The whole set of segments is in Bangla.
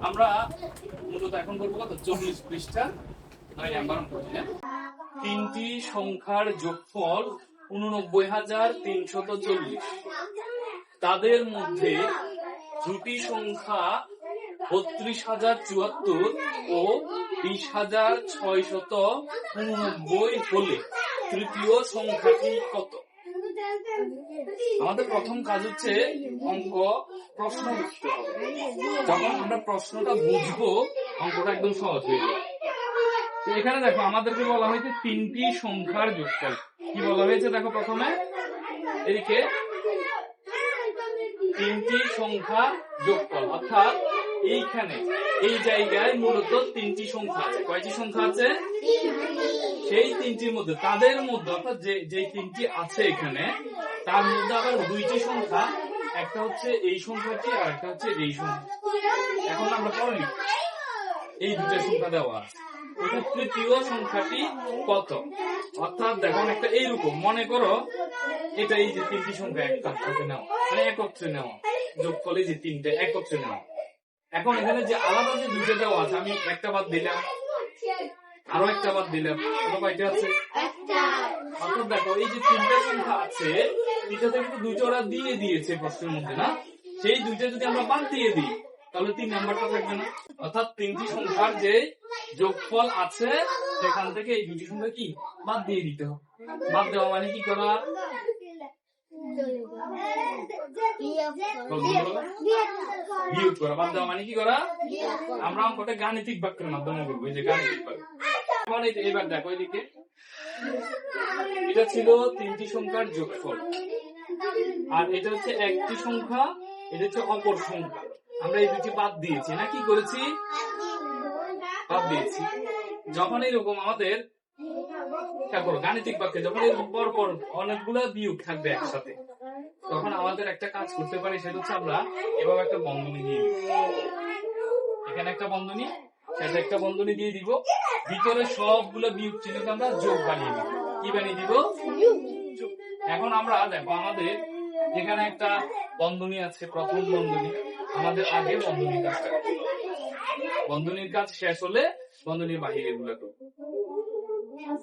আমরা মূলত এখন বলবো কত 40 পৃষ্ঠা 9 নাম্বার অঙ্ক। তিনটি সংখ্যার যোগফল 89,340। তাদের মধ্যে দুটি সংখ্যা 32,074 ও 20,689 হলে তৃতীয় সংখ্যাটি কত? আমাদের প্রথম কাজ হচ্ছে অঙ্ক প্রশ্ন বুঝতে হবে। যখন আমরা প্রশ্নটা বুঝবো অঙ্কটা একদম সহজ হয়ে যাবে। এখানে দেখো আমাদেরকে বলা হয়েছে তিনটি সংখ্যার যোগফল। কি বলা হয়েছে দেখো, প্রথমে এদিকে তিনটি সংখ্যা যোগফল, অর্থাৎ এইখানে এই জায়গায় মূলত তিনটি সংখ্যা আছে। কয়টি সংখ্যা আছে? সেই তিনটির মধ্যে তাদের মধ্যে অর্থাৎ যে তিনটি আছে এখানে তার মধ্যে আবার দুইটি সংখ্যা, একটা হচ্ছে এই সংখ্যাটি আর একটা হচ্ছে এই সংখ্যা। এখন আমরা পড়ি এই দুটো সংখ্যা দেওয়া আছে, তৃতীয় সংখ্যাটি কত? অর্থাৎ দেখো একটা এইরকম মনে করো এটা এই যে তিনটি সংখ্যা একসাথে নেওয়া, মানে একত্রে নেওয়া, যোগফলে যে তিনটে একত্রে নেওয়া। এখন এখানে যে আলাদা যে দুইটা দেওয়া আছে, আমি একটা বাদ দিলাম, আরো একটা বাদ দিলাম, কয়টা আছে? অর্থাৎ দেখো এই যে তিনটা সংখ্যা আছে, তিনটা থেকে তো দুইটা ওরা দিয়ে দিয়েছে প্রশ্নের মধ্যে, না? সেই দুইটা যদি আমরা বাদ দিয়ে দিই তাহলে 3 নাম্বারটা থাকবে না। অর্থাৎ তিনটি সংখ্যার যে যোগফল আছে সেখান থেকে এই দুটি সংখ্যা কি বাদ দিয়ে দিতে হবে। বাদ দেওয়া মানে কি করা? বিয়োগ করা। বাদ দেওয়া মানে কি করা? আমরা অঙ্কটা গাণিতিক বাক্যের মাধ্যমে করবো, এই যে গাণিতিক বাক্য। এবার দেখো এদিকে এটা ছিল তিনটি সংখ্যার যোগফল, আর এটা হচ্ছে একটি সংখ্যা, এটা হচ্ছে অপর সংখ্যা। আমরা এই দুটি বাদ দিয়েছি, না কি করেছি? বাদ দিয়েছি। যখন এরকম আমাদের গাণিতিক বাক্যে যখন এরকম পর পর অনেকগুলো বিয়োগ থাকবে একসাথে, তখন আমাদের একটা কাজ করতে পারি, সেটা হচ্ছে আমরা এভাবে একটা বন্ধনী দিয়ে দিব। এখানে একটা বন্ধনী, সেটা একটা বন্ধনী দিয়ে দিব, ভিতরে সবগুলো বিয়োগ চিহ্নকে আমরা যোগ বানিয়ে দিব। কি বানিয়ে দিব? এখন আমরা দেখো আমাদের এখানে একটা বন্ধনী আছে, প্রথম বন্ধনী। আমাদের আগে বন্ধনীর কাজটা, বন্ধনীর কাজ শেষ হলে বন্ধনীর বাহিরে গুলো করব।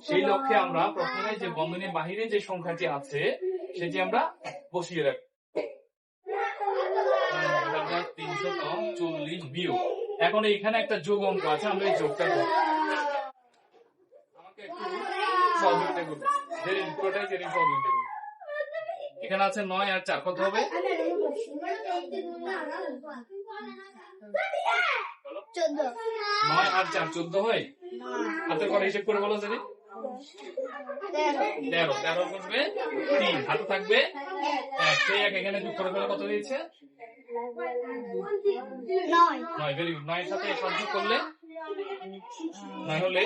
সেই লক্ষ্যে আমরা প্রথমে যে বন্ধনীর বাহিরে যে সংখ্যাটি আছে সেটি আমরা বসিয়ে রাখবো। 340 বিয়োগ। এখন এইখানে একটা যোগ অঙ্ক আছে, আমরা এই যোগটা করব। আমাকে একটু সহযোগিতা করবে, পুরোটাই সহযোগিতা করবে। এখানে আছে 9 আর 4, কত হবে? 9 আর 4 14 হয়। হাতের পরে হিসেব করে বলো যদি 13 13 করবে 3, হাতে থাকবে 1, সেই 1 এখানে যোগ করে ফেলে কত হয়েছে? 9। Very good. 9 এর সাথে 7 যোগ করলে 9 হলে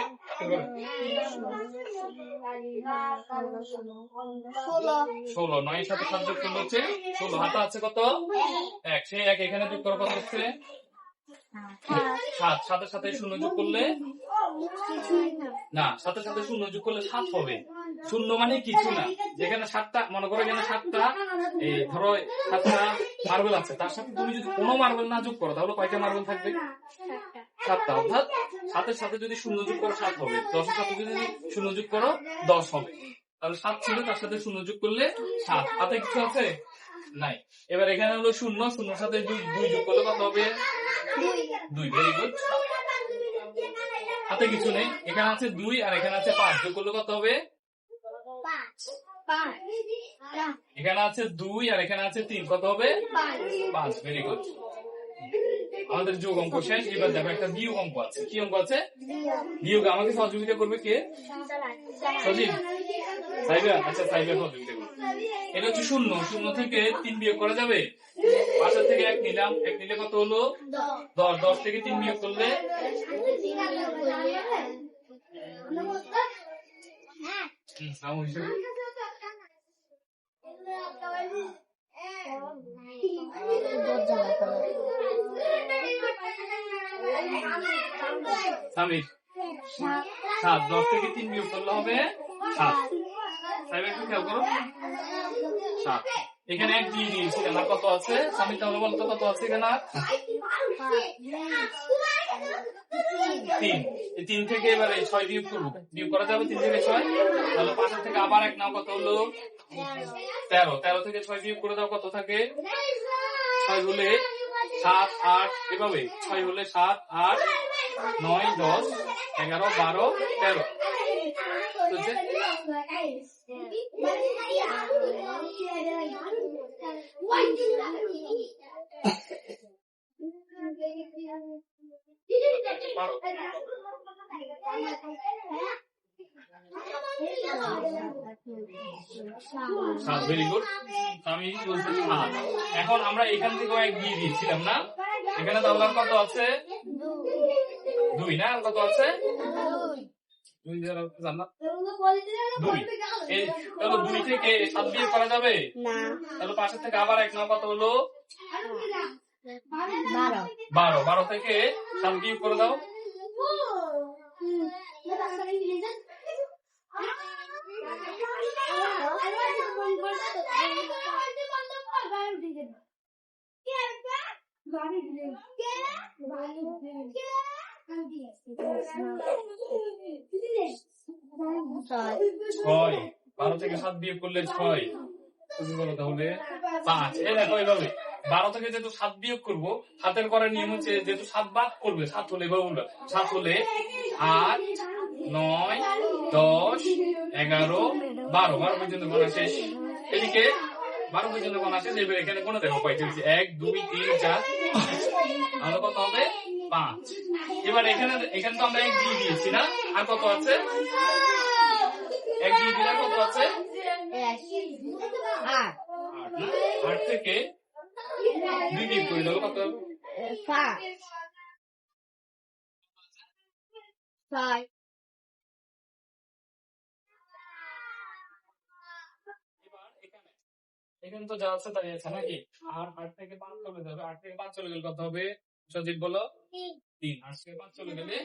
16। 9 এর সাথে 7 যোগ করলে হচ্ছে 16। হাতে আছে কত? 1, সেই 1 এখানে যোগ করে কত হচ্ছে? 7। 7 এর সাথে 0 যোগ করলে না, 7 এর সাথে 0 যোগ করলে 7 হবে। 0 মানে কিছু না। যেখানে 7টা, মনে করো এখানে 7টা, ধরো 7টা মার্বেল আছে, তার সাথে তুমি যদি কোনো মার্বেল না যোগ করো তাহলে কয়টা মার্বেল থাকবে? 7টা। অর্থাৎ 7 এর সাথে যদি 0 যোগ করো 7 হবে, 10 এর সাথে যদি 0 যোগ করো 10 হবে। তাহলে 7 ছিল, তার সাথে 0 যোগ করলে 7। হাতে কিছু আছে? নাই। এবার এখানে হলো 0, 0 এর সাথে 2 যোগ করলে কত হবে? 2। Very good. হাতে কিছু নেই, এখানে আছে 2 আর এখানে আছে 5, যোগ করলে কত হবে? 5। এখানে আছে 2 আর এখানে আছে 3, কত হবে? 5। Very good. আমাদের যোগ অঙ্ক শেষ। এবার দেখো একটা বিয়োগ অঙ্ক আছে। কি অঙ্ক আছে? বিয়োগ। আমাকে সহযোগিতা করবে কে? সজীব, সাইবা। আচ্ছা, সাইবা সহযোগিতা করবে। এটা হচ্ছে 0, 0 থেকে 3 বিয়োগ করা যাবে? 5 থেকে 1 নিলাম, 1 নিলে কত হলো? 10। 10 থেকে 3 বিয়োগ করলে 7। 10 থেকে 3 বিয়োগ করলে হবে 7। তাই একটু খেয়াল করো, 7। এখানে এক দিয়ে দিয়েছি, আমার কত আছে স্বামী? তাহলে বলতো কত আছে এখানে? আর 3। এই 3 থেকে এবারে 6 বিয়োগ করবো, বিয়োগ করা যাবে 3 থেকে 6, তাহলে 5 থেকে আবার 1 নাও, কত হলো? 13। 13 থেকে 6 বিয়োগ করে দাও, কত থাকে? 6 হলে 7, 8, এভাবে 6 হলে 7, 8, 9, 10, 11, 12, 13। Very good. আমি বলছি 7। এখন আমরা এখান থেকে এক দিয়ে দিয়েছিলাম না, এখানে তাহলে আর কত আছে? 2 না? আর কত আছে? 2 জান্নাত 2। এই তাহলে 2 থেকে 7 বিয়োগ করা যাবে না, তাহলে 5 থেকে আবার 1 নাও, কত হলো? 12। 12 থেকে 7 বিয়োগ করে দাও। ছয়। 12 থেকে 7 বিয়োগ করলে 6, তুমি বলো তাহলে 5। এই দেখো এইভাবে 12 থেকে যেহেতু 7 বিয়োগ করবো, হাতের করার নিয়ম হচ্ছে যেহেতু 7 বাদ করবে, 7 হলে বাবুরা 7 হলে 8, 9, 10, 11, 12। 12 পর্যন্ত গোনা শেষ। এদিকে 12 পর্যন্ত গোনা শেষ। এবার এখানে কোনো দেখো পাইতে হচ্ছে 1, 2, 3, 4, 5। তাহলে কত হবে? 5। এবার এখানে তো আমরা 1 দিয়ে দিয়েছি না, আর কত আছে? 1 দিয়ে দিলে কত আছে? 8। 8 থেকে 2 বিয়োগ করে দাও, কত হবে? 5। এখানে তো যা আছে তাই আছে নাকি? আর 8 থেকে 5 চলে যাবে। 8 থেকে 5 চলে গেলে কত হবে? সজীব বলো। 3। 8 থেকে 5 চলে গেলে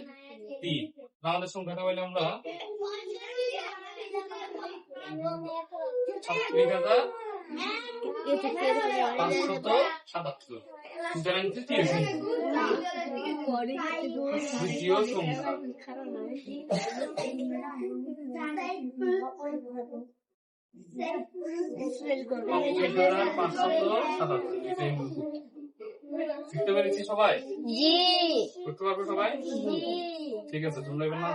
3। আমাদের সংখ্যাটা হইলে আমরা 36,577। সুতরাং তৃতীয় সংখ্যা। শিখতে পেরেছি সবাই? জি। করতে পারবে সবাই? ঠিক আছে, তোমরা এবার না